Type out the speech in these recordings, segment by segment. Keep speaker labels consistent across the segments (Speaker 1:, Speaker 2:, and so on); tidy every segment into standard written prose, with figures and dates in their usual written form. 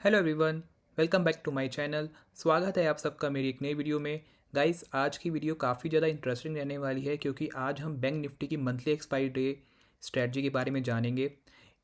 Speaker 1: Hello everyone, welcome back to my channel. स्वागत है आप सबका मेरी एक नई वीडियो में। गाइस, आज की वीडियो काफ़ी ज़्यादा इंटरेस्टिंग रहने वाली है क्योंकि आज हम बैंक निफ्टी की मंथली एक्सपायरी डे स्ट्रेटजी के बारे में जानेंगे।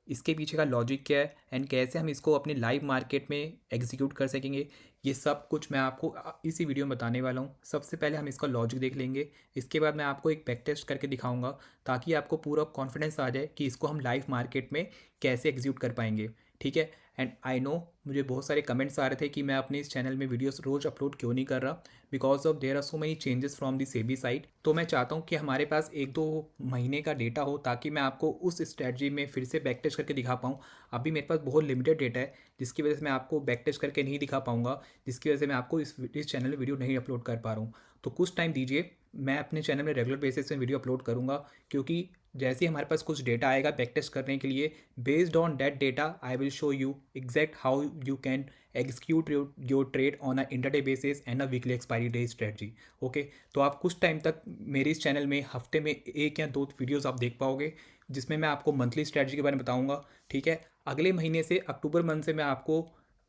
Speaker 1: इसके पीछे का लॉजिक क्या है एंड कैसे हम इसको अपने लाइव मार्केट में एग्जीक्यूट कर सकेंगे, ये सब कुछ मैं आपको इसी वीडियो में बताने वाला हूँ। सबसे पहले हम इसका लॉजिक देख लेंगे, इसके बाद मैं आपको एक बैक टेस्ट करके दिखाऊंगा ताकि आपको पूरा कॉन्फिडेंस आ जाए कि इसको हम लाइव मार्केट में कैसे एग्जीक्यूट कर पाएंगे। ठीक है। एंड आई नो मुझे बहुत सारे कमेंट्स आ रहे थे कि मैं अपने इस चैनल में वीडियोस रोज़ अपलोड क्यों नहीं कर रहा, because of there are so many changes from the SEBI side. तो मैं चाहता हूँ कि हमारे पास एक दो महीने का डेटा हो ताकि मैं आपको उस स्ट्रेटजी में फिर से बैक टेस्ट करके दिखा पाऊँ। अभी मेरे पास बहुत लिमिटेड डेटा है जिसकी वजह से मैं आपको बैक टेस्ट करके नहीं दिखा पाऊँगा, जिसकी वजह से मैं आपको इस चैनल में वीडियो नहीं अपलोड कर पा रहा हूँ। तो कुछ टाइम दीजिए, मैं अपने चैनल में रेगुलर बेसिस में वीडियो अपलोड करूँगा, क्योंकि जैसे ही हमारे पास कुछ डेटा आएगा बैक टेस्ट करने के लिए, based on that data I will show you exact how you can execute your trade on a intraday basis and a weekly expiry day strategy। Okay, तो आप कुछ टाइम तक मेरे इस चैनल में हफ्ते में एक या दो वीडियोस आप देख पाओगे जिसमें मैं आपको मंथली स्ट्रेटजी के बारे में बताऊंगा। ठीक है। अगले महीने से अक्टूबर मंथ से मैं आपको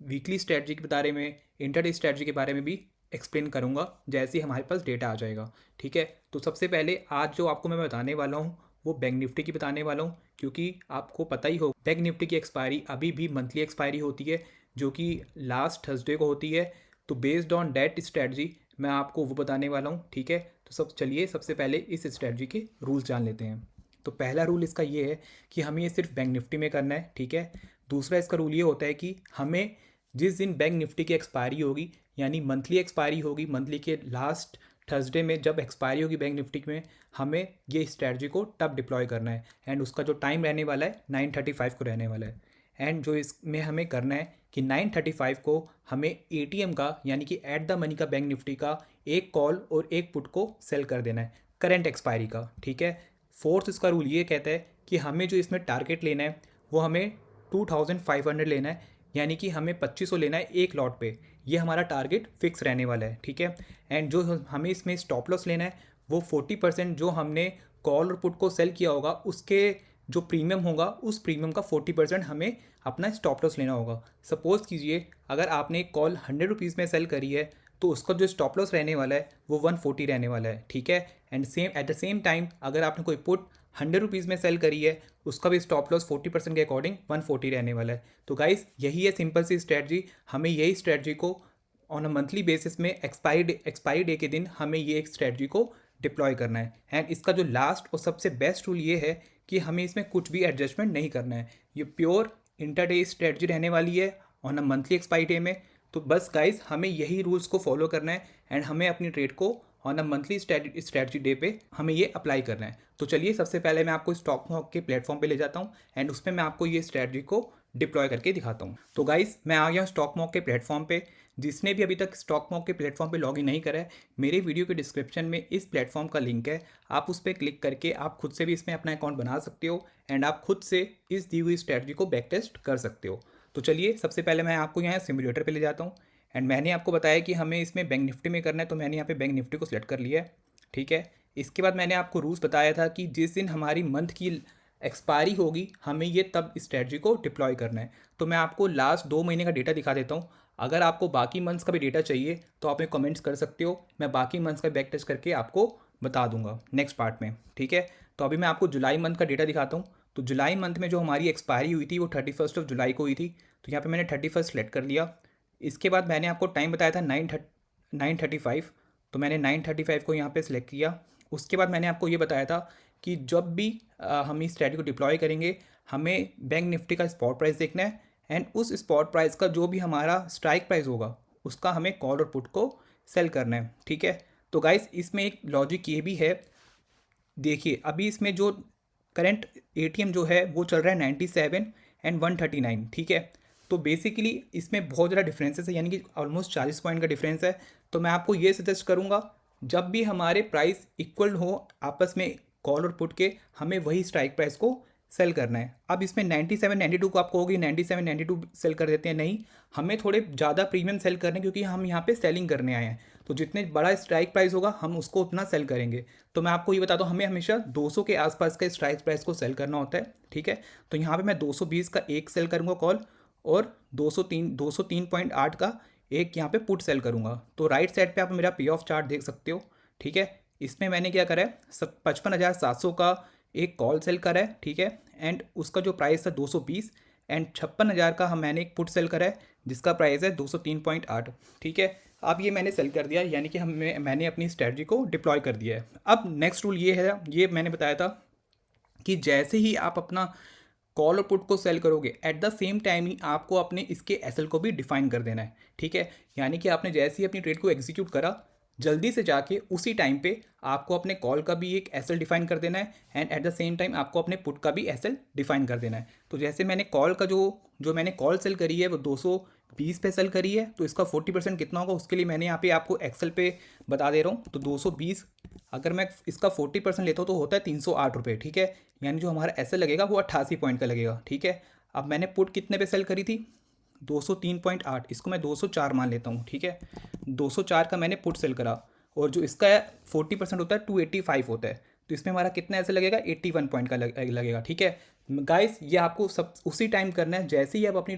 Speaker 1: वीकली स्ट्रेटजी के बारे में, इंटरडे स्ट्रेटजी के बारे में भी एक्सप्लेन करूंगा जैसे ही हमारे पास डेटा आ जाएगा। ठीक है। तो सबसे पहले आज जो आपको मैं बताने वाला हूँ वो बैंक निफ्टी की बताने वाला हूँ, क्योंकि आपको पता ही हो बैंक निफ्टी की एक्सपायरी अभी भी मंथली एक्सपायरी होती है जो कि लास्ट थर्सडे को होती है। तो बेस्ड ऑन डैट स्ट्रेटजी मैं आपको वो बताने वाला हूँ। ठीक है। तो चलिए सबसे पहले इस स्ट्रेटजी के रूल्स जान लेते हैं। तो पहला रूल इसका ये है कि हमें ये सिर्फ बैंक निफ्टी में करना है। ठीक है। दूसरा इसका रूल ये होता है कि हमें जिस दिन बैंक निफ्टी की एक्सपायरी होगी, यानी मंथली एक्सपायरी होगी, मंथली के लास्ट थर्सडे में जब एक्सपायरी होगी बैंक निफ्टी में, हमें ये स्ट्रेटजी को तब डिप्लॉय करना है। एंड उसका जो टाइम रहने वाला है 9:35 को रहने वाला है। एंड जो इसमें हमें करना है कि 9:35 को हमें एटीएम का, यानी कि एट द मनी का बैंक निफ्टी का एक कॉल और एक पुट को सेल कर देना है करंट एक्सपायरी का। ठीक है। फोर्थ इसका रूल ये कहता है कि हमें जो इसमें टारगेट लेना है वो हमें 2500 लेना है, यानी कि हमें 2500 लेना है एक लॉट पे। ये हमारा टारगेट फिक्स रहने वाला है। ठीक है। एंड जो हमें इसमें स्टॉप लॉस लेना है वो 40% जो हमने कॉल और पुट को सेल किया होगा उसके जो प्रीमियम होगा उस प्रीमियम का 40% हमें अपना स्टॉप लॉस लेना होगा। सपोज़ कीजिए अगर आपने एक कॉल 100 रुपीज़ में सेल करी है तो उसका जो स्टॉप लॉस रहने वाला है वो 140 रहने वाला है। ठीक है। And same at the same time अगर आपने कोई पुट 100 रुपीज़ में सेल करी है उसका भी स्टॉप लॉस 40% के अकॉर्डिंग 140 रहने वाला है। तो गाइस यही है सिंपल सी स्ट्रेटजी। हमें यही स्ट्रेटजी को ऑन अ मंथली बेसिस में एक्सपायरी डे के दिन हमें ये एक स्ट्रेटजी को डिप्लॉय करना है। एंड इसका जो लास्ट और सबसे बेस्ट रूल ये है कि हमें इसमें कुछ भी एडजस्टमेंट नहीं करना है। ये प्योर इंटरडे स्ट्रेटजी रहने वाली है on a monthly expiry day में। तो बस गाइस हमें यही रूल्स को फॉलो करना है एंड हमें अपनी ट्रेड को on a monthly strategy day पे हमें ये अप्लाई करना है। तो चलिए सबसे पहले मैं आपको स्टॉक मार्केट के प्लेटफॉर्म पे ले जाता हूँ एंड उसमें मैं आपको ये स्ट्रेटजी को डिप्लॉय करके दिखाता हूँ। तो गाइस मैं आ गया हूँ स्टॉक मार्केट के प्लेटफॉर्म पे। जिसने भी अभी तक स्टॉक मार्केट के प्लेटफॉर्म पे लॉगिन नहीं करा है, मेरे वीडियो के डिस्क्रिप्शन में इस प्लेटफॉर्म का लिंक है, आप उस पर क्लिक करके आप खुद से भी इसमें अपना अकाउंट बना सकते हो एंड आप खुद से इस दी हुई स्ट्रेटजी को बैक टेस्ट कर सकते हो। तो चलिए सबसे पहले मैं आपको यहाँ सिमुलेटर पे ले जाता हूँ एंड मैंने आपको बताया कि हमें इसमें बैंक निफ्टी में करना है, तो मैंने यहाँ पे बैंक निफ्टी को सिलेक्ट कर लिया है। ठीक है। इसके बाद मैंने आपको रूल्स बताया था कि जिस दिन हमारी मंथ की एक्सपायरी होगी हमें ये तब स्ट्रेटजी को डिप्लॉय करना है। तो मैं आपको लास्ट 2 महीने का डेटा दिखा देता हूँ। अगर आपको बाकी मंथ्स का भी डेटा चाहिए तो आप कमेंट्स कर सकते हो, मैं बाकी मंथ्स का बैक टेस्ट करके आपको बता दूंगा नेक्स्ट पार्ट में। ठीक है। तो अभी मैं आपको जुलाई मंथ का डेटा दिखाता हूँ। तो जुलाई मंथ में जो हमारी एक्सपायरी हुई थी वो 31 जुलाई को हुई थी। तो यहाँ पे मैंने 31 सेलेक्ट कर लिया। इसके बाद मैंने आपको टाइम बताया था 9:35, तो मैंने 9:35 को यहाँ पे सिलेक्ट किया। उसके बाद मैंने आपको ये बताया था कि जब भी हम इस स्ट्रैटेजी को डिप्लॉय करेंगे हमें बैंक निफ्टी का स्पॉट प्राइस देखना है एंड उस स्पॉट प्राइस का जो भी हमारा स्ट्राइक प्राइस होगा उसका हमें कॉल और पुट को सेल करना है। ठीक है। तो गाइस इसमें एक लॉजिक ये भी है, देखिए अभी इसमें जो करंट एटीएम जो है वो चल रहा है 97 एंड 139। ठीक है। तो बेसिकली इसमें बहुत ज़्यादा डिफरेंसेस है, यानी कि ऑलमोस्ट 40 पॉइंट का डिफरेंस है। तो मैं आपको ये सजेस्ट करूँगा जब भी हमारे प्राइस इक्वल हो आपस में कॉल और पुट के, हमें वही स्ट्राइक प्राइस को सेल करना है। अब इसमें 97 92 को आप कहोगे 97 92 सेल कर देते हैं, नहीं, हमें थोड़े ज़्यादा प्रीमियम सेल करने हैं क्योंकि हम यहाँ पे सेलिंग करने आए हैं। तो जितने बड़ा स्ट्राइक प्राइस होगा हम उसको उतना सेल करेंगे। तो मैं आपको ये बताता हूँ हमें हमेशा 200 के आसपास का स्ट्राइक प्राइस को सेल करना होता है। ठीक है। तो यहाँ पे मैं 220 का एक सेल करूँगा कॉल और 203.8 का एक यहाँ पे पुट सेल करूँगा। तो राइट साइड पे आप मेरा पे ऑफ चार्ट देख सकते हो, ठीक है। इसमें मैंने क्या करा है, 55,700 का एक कॉल सेल करा है, ठीक है। एंड उसका जो प्राइस था 220, एंड 56,000 का हम मैंने एक पुट सेल करा है जिसका प्राइस है 203.8, ठीक है। अब ये मैंने सेल कर दिया, यानी कि मैंने अपनी स्ट्रेटजी को डिप्लॉय कर दिया है। अब नेक्स्ट रूल ये है, ये मैंने बताया था कि जैसे ही आप अपना कॉल और पुट को सेल करोगे, एट द सेम टाइम ही आपको अपने इसके एसएल को भी डिफाइन कर देना है, ठीक है। यानी कि आपने जैसे ही अपनी ट्रेड को एग्जीक्यूट करा, जल्दी से जाके उसी टाइम पे आपको अपने कॉल का भी एक एसएल डिफाइन कर देना है, and at the same time आपको अपने पुट का भी एसएल डिफाइन कर देना है। तो जैसे मैंने कॉल का जो जो मैंने कॉल सेल करी है वो 220 पे सेल करी है, तो इसका 40% कितना होगा उसके लिए मैंने यहाँ पे आपको एक्सेल पे बता दे रहा हूँ। तो 220, अगर मैं इसका 40% लेता हूँ तो होता है 308 रुपये, ठीक है। यानी जो हमारा एसएल लगेगा वो 88 पॉइंट का लगेगा, ठीक है। अब मैंने पुट कितने पे सेल करी थी, 203.8, इसको मैं 204 मान लेता हूँ, ठीक है। 204 का मैंने पुट सेल करा, और जो इसका 40% होता है 285 होता है, तो इसमें हमारा कितना ऐसे लगेगा, 81 पॉइंट का लगेगा, ठीक है। गाइस ये आपको सब उसी टाइम करना है, जैसे ही आप अपनी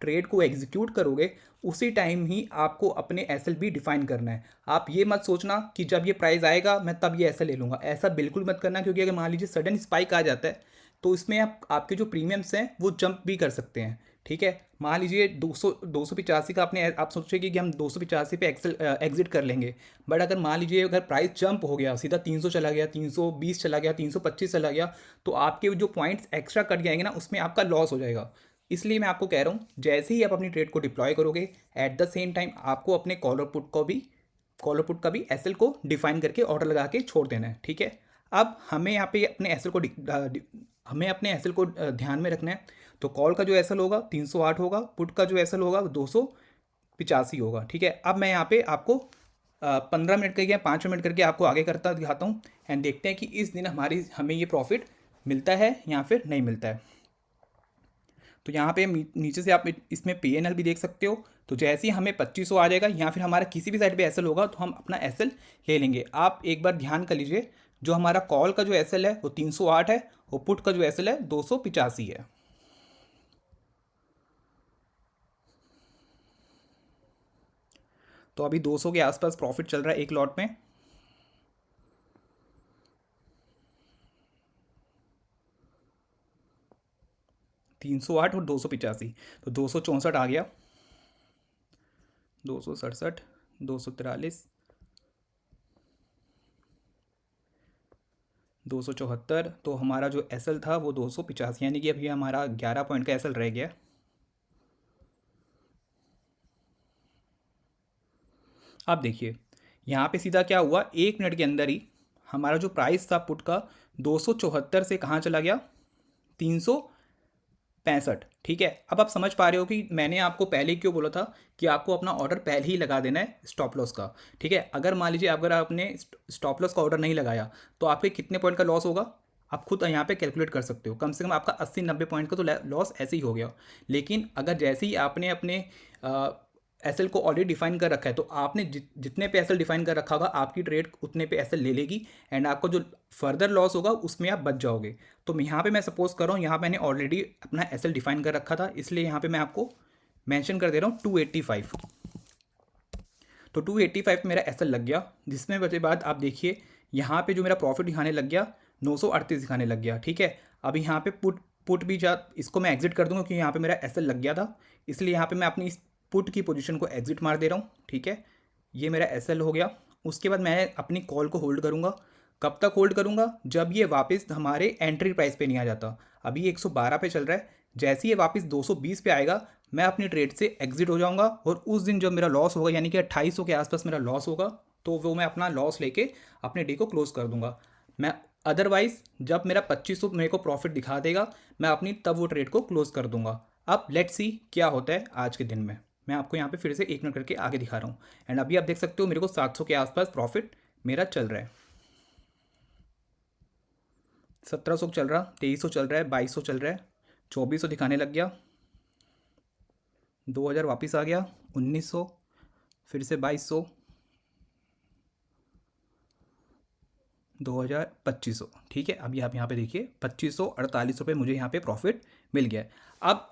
Speaker 1: ट्रेड को एग्जीक्यूट करोगे उसी टाइम ही आपको अपने एसएल भी डिफाइन करना है। आप ये मत सोचना कि जब ये प्राइस आएगा मैं तब ये एसएल ले लूँगा, ऐसा बिल्कुल मत करना, क्योंकि अगर मान लीजिए सडन स्पाइक आ जाता है तो इसमें आपके जो प्रीमियम्स हैं वो जंप भी कर सकते हैं, ठीक है। मान लीजिए 285 का आपने, आप सोचेंगे कि हम 285 पे एग्जिट कर लेंगे, बट अगर मान लीजिए अगर प्राइस जंप हो गया, सीधा 300 चला गया, 320 चला गया, 325 चला गया, तो आपके जो पॉइंट्स एक्स्ट्रा कट जाएंगे ना, उसमें आपका लॉस हो जाएगा। इसलिए मैं आपको कह रहा हूँ जैसे ही आप अपनी ट्रेड को डिप्लॉय करोगे, एट द सेम टाइम आपको अपने कॉलर पुट का भी एसएल को डिफाइन करके ऑर्डर लगा के छोड़ देना है, ठीक है। अब हमें यहाँ पे अपने एसएल को हमें अपने एसएल को ध्यान में रखना है। तो कॉल का जो एसएल होगा 308 होगा, पुट का जो एसएल होगा 285 होगा, ठीक है। अब मैं यहाँ पे आपको 15 मिनट करके या 5 मिनट करके आपको आगे करता दिखाता हूँ, एंड देखते हैं कि इस दिन हमें ये प्रॉफिट मिलता है या फिर नहीं मिलता है। तो यहाँ पे नीचे से आप इसमें पीएनएल भी देख सकते हो। तो जैसे ही हमें 2500 आ जाएगा, या फिर हमारा किसी भी साइड पे एसएल होगा, तो हम अपना एसएल ले लेंगे। आप एक बार ध्यान कर लीजिए, जो हमारा कॉल का जो एसएल है वो 308 है, और पुट का जो एसएल है 285 है। तो अभी 200 के आसपास प्रॉफिट चल रहा है एक लॉट में। तीन सौ आठ और 285, तो 264 आ गया, 267, 243, 274। तो हमारा जो एसएल था वो 285, यानी कि अभी हमारा 11 पॉइंट का एसएल रह गया। अब देखिए यहाँ पे सीधा क्या हुआ, 1 मिनट के अंदर ही हमारा जो प्राइस था पुट का 274 से कहाँ चला गया, 365, ठीक है। अब आप समझ पा रहे हो कि मैंने आपको पहले ही क्यों बोला था कि आपको अपना ऑर्डर पहले ही लगा देना है स्टॉप लॉस का, ठीक है। अगर मान लीजिए अगर आपने स्टॉप लॉस का ऑर्डर नहीं लगाया तो आपके कितने पॉइंट का लॉस होगा, आप खुद यहाँ पे कैलकुलेट कर सकते हो। कम से कम आपका 80-90 पॉइंट का तो लॉस ऐसे ही हो गया। लेकिन अगर जैसे ही आपने अपने एसएल को ऑलरेडी डिफाइन कर रखा है, तो आपने जितने पे एसएल डिफाइन कर रखा होगा आपकी ट्रेड उतने पे एसएल ले लेगी, एंड आपको जो फर्दर लॉस होगा उसमें आप बच जाओगे। तो यहाँ पे मैं सपोज कर रहा हूँ, यहाँ मैंने ऑलरेडी अपना एसएल डिफाइन कर रखा था, इसलिए यहाँ पे मैं आपको मेंशन कर दे रहा हूँ 285। तो 285 मेरा एसएल लग गया, जिसमें बचे बाद आप देखिए यहाँ पे जो मेरा प्रॉफिट दिखाने लग गया 938 दिखाने लग गया, ठीक है। अब यहाँ पे पुट भी जा, इसको मैं एग्जिट कर दूंगा क्योंकि यहाँ पे मेरा एसएल लग गया था, इसलिए यहाँ पे मैं अपनी इस पुट की पोजीशन को एग्जिट मार दे रहा हूँ, ठीक है। ये मेरा एसएल हो गया। उसके बाद मैं अपनी कॉल को होल्ड करूँगा। कब तक होल्ड करूँगा, जब ये वापस हमारे एंट्री प्राइस पे नहीं आ जाता। अभी ये 112 पे चल रहा है, जैसे ही ये वापस 220 पे आएगा मैं अपनी ट्रेड से एग्जिट हो जाऊँगा, और उस दिन जब मेरा लॉस होगा, यानी कि 2800 के आसपास मेरा लॉस होगा, तो वो मैं अपना लॉस लेके अपने डे को क्लोज कर दूंगा। मैं अदरवाइज जब मेरा 2500 मेरे को प्रॉफिट दिखा देगा, मैं अपनी तब वो ट्रेड को क्लोज कर दूंगा। अब लेट्स सी क्या होता है आज के दिन में। मैं आपको यहाँ पे फिर से 1 मिनट करके आगे दिखा रहा हूँ, एंड अभी आप देख सकते हो मेरे को 700 के आसपास प्रॉफिट मेरा चल रहा है। 1700 चल रहा, 2300 चल रहा है, 2200 चल रहा है, 2400 दिखाने लग गया, 2000 वापस आ गया, 1900, फिर से 2200, 2000, 2500, ठीक है। अभी आप यहाँ पे देखिए 2548 रुपये मुझे यहाँ पे प्रॉफिट मिल गया है। अब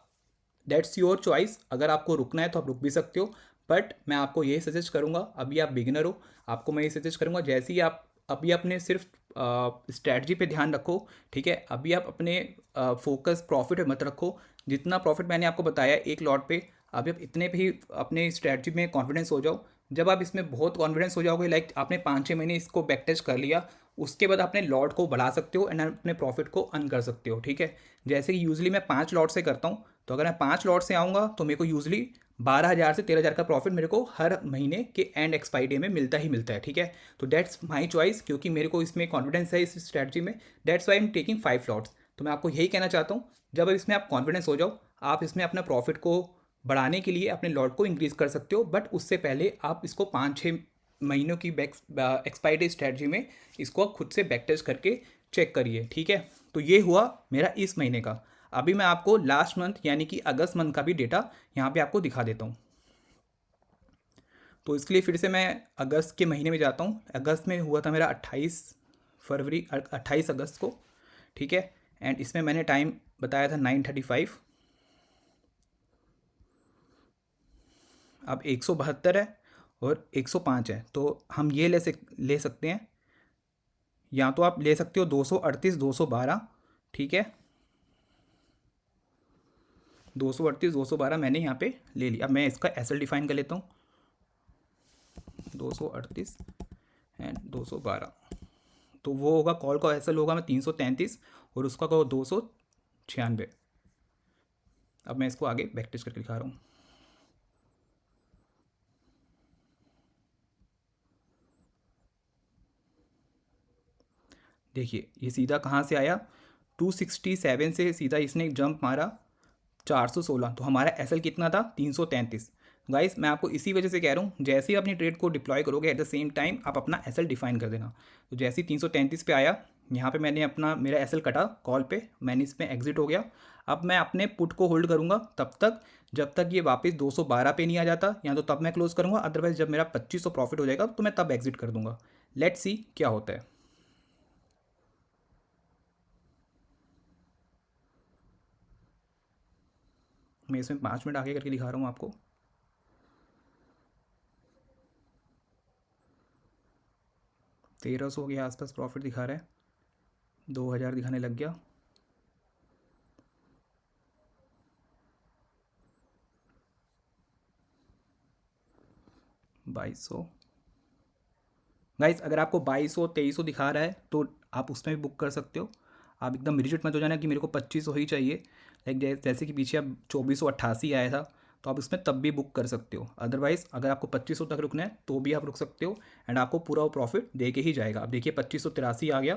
Speaker 1: दैट्स योर चॉइस। अगर आपको रुकना है तो आप रुक भी सकते हो, बट मैं आपको यही सजेस्ट करूँगा, अभी आप बिगिनर हो, आपको मैं ये सजेस्ट करूँगा जैसे ही आप अभी अपने सिर्फ स्ट्रैटी पे ध्यान रखो, ठीक है। अभी आप अपने फोकस प्रॉफिट पे मत रखो। जितना प्रॉफिट मैंने आपको बताया एक लॉट पे, अभी आप इतने पे ही अपने स्ट्रैटी में कॉन्फिडेंस हो जाओ। जब आप इसमें बहुत कॉन्फिडेंस हो जाओगे, लाइक आपने 5-6 महीने इसको बैक टेस्ट कर लिया, उसके बाद अपने लॉट को बढ़ा सकते हो एंड अपने प्रॉफिट को अर्न कर सकते हो, ठीक है। जैसे कि यूजली मैं 5 लॉट से करता हूँ, तो अगर मैं 5 लॉट से आऊँगा तो मेरे को यूजली 12,000 से 13,000 का प्रॉफिट मेरे को हर महीने के एंड एक्सपायरी डे में मिलता ही मिलता है, ठीक है। तो दैट्स माई चॉइस, क्योंकि मेरे को इसमें कॉन्फिडेंस है इस स्ट्रैटी में, that's why am taking 5 lots. तो मैं आपको यही कहना चाहता हूँ, जब इसमें आप कॉन्फिडेंस हो जाओ, आप इसमें अपना प्रॉफिट को बढ़ाने के लिए अपने लॉट को इंक्रीज़ कर सकते हो, बट उससे पहले आप इसको 5-6 महीनों की बैक एक्सपायरी स्ट्रैटी में इसको आप खुद से बैक टेस्ट करके चेक करिए, ठीक है। तो ये हुआ मेरा इस महीने का। अभी मैं आपको लास्ट मंथ यानी कि अगस्त मंथ का भी डेटा यहाँ पे आपको दिखा देता हूँ। तो इसके लिए फिर से मैं अगस्त के महीने में जाता हूँ। अगस्त में हुआ था मेरा 28 अगस्त को, ठीक है। एंड इसमें मैंने टाइम बताया था 9:35। अब 172 है और 105 है, तो हम ये ले सकते हैं, या तो आप ले सकते हो 238 212, ठीक है। 238 212 मैंने यहाँ पे ले लिया। अब मैं इसका एसएल डिफाइन कर लेता हूँ, 238 एंड 212। तो वो होगा, कॉल का एसएल होगा मैं 333 और उसका को 296। अब मैं इसको आगे बैक टेस्ट करके दिखा रहा हूँ। देखिए ये सीधा कहाँ से आया, 267 से सीधा इसने एक जंप मारा 416। तो हमारा एसएल कितना था, 333। गाइस मैं आपको इसी वजह से कह रहा हूँ, जैसे ही अपनी ट्रेड को डिप्लॉय करोगे एट द सेम टाइम आप अपना एसएल डिफाइन कर देना। तो जैसे ही 333 पे आया, यहाँ पे मैंने अपना मेरा एसएल कटा कॉल पे, मैंने इसमें एग्जिट हो गया। अब मैं अपने पुट को होल्ड करूँगा तब तक जब तक ये वापस 212 पे नहीं आ जाता, या तो तब मैं क्लोज करूँगा, अदरवाइज जब मेरा 2500 प्रॉफिट हो जाएगा तो मैं तब एग्जिट कर दूंगा। लेट्स सी क्या होता है। मैं इसमें 5 मिनट आगे करके दिखा रहा हूँ आपको। 1300 के आसपास प्रॉफिट दिखा रहा है, 2000 दिखाने लग गया। 2200। गाइस अगर आपको 2200 2300 दिखा रहा है तो आप उसमें भी बुक कर सकते हो। आप एकदम रिजिट मत हो जाना कि मेरे को 2500 ही चाहिए। लाइक जैसे कि पीछे अब 2488 आया था, तो आप उसमें तब भी बुक कर सकते हो। अदरवाइज़ अगर आपको 2500 तक रुकना है तो भी आप रुक सकते हो, एंड आपको पूरा वो प्रॉफिट दे के ही जाएगा। अब देखिए 2583 आ गया,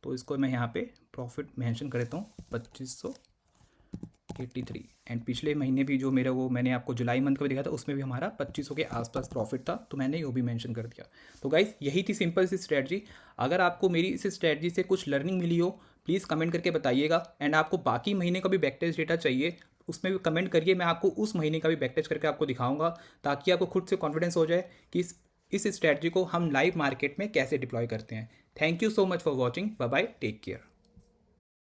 Speaker 1: तो इसको मैं यहाँ पे प्रॉफिट मेंशन कर देता हूँ 2583। एंड पिछले महीने भी जो मेरा वो मैंने आपको जुलाई मंथ का भी दिखा था, उसमें भी हमारा 2500 के आसपास प्रॉफिट था, तो मैंने वो भी मेंशन कर दिया। तो गाइस यही थी सिंपल सी स्ट्रैटजी। अगर आपको मेरी इस स्ट्रैटजी से कुछ लर्निंग मिली हो, प्लीज़ कमेंट करके बताइएगा। एंड आपको बाकी महीने का भी बैक टेस्ट डेटा चाहिए, उसमें भी कमेंट करिए, मैं आपको उस महीने का भी बैक टेस्ट करके आपको दिखाऊंगा, ताकि आपको खुद से कॉन्फिडेंस हो जाए कि इस स्ट्रैटजी को हम लाइव मार्केट में कैसे डिप्लॉय करते हैं। Thank you so much for watching. Bye bye, take care.